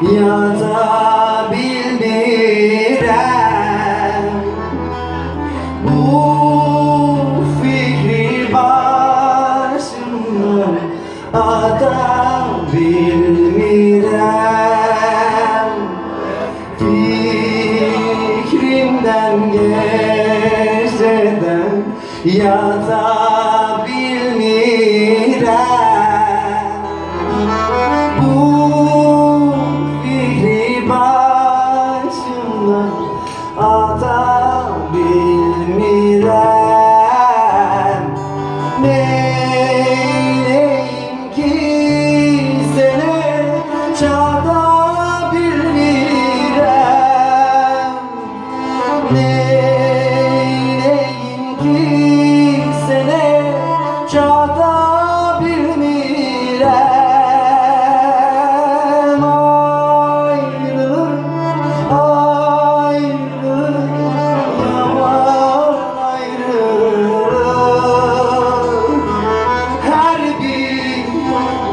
ya da bilmirəm. Bu fikri başımdan ata bilmirəm. Fikrimdən gecədən yata bilmirəm. Bu fikri başımdan ata bilmirəm. Neyleyim ki seni çağda bilmirəm. Neyleyim ki seni çağda bilmirəm.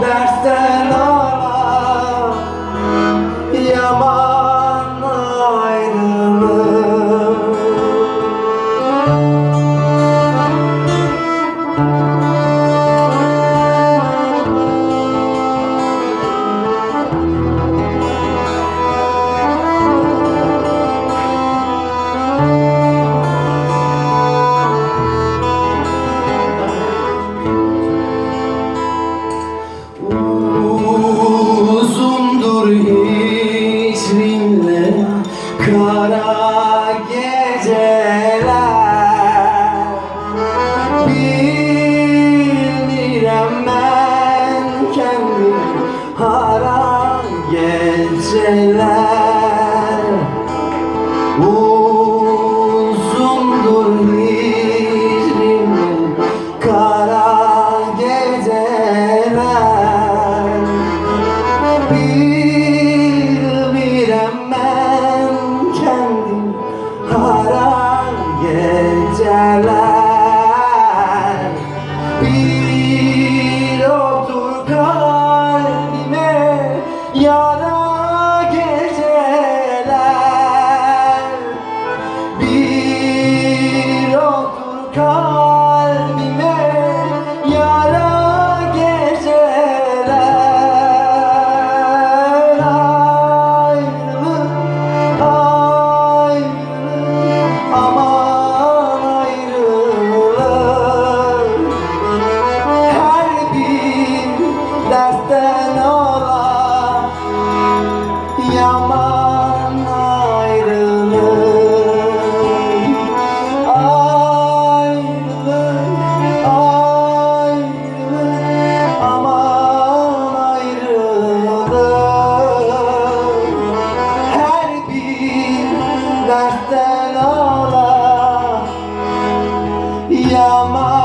Dersten ala yaman ayrılık. Uzundur hicrinle kara geceler. Bilmirəm mən kendim hara geceler. Uzundur hicrinle kara geceler. Bilmirəm mən kendim hara geceler. Bir otur kalbime yara geceler. Bir otur kalbime yara geceler. Ayrılık, ayrılık, aman ayrılık. Her bir dertten ola yaman ayrılık. Ayrılık, ayrılık, aman ayrılık. Her bir dertten ola yaman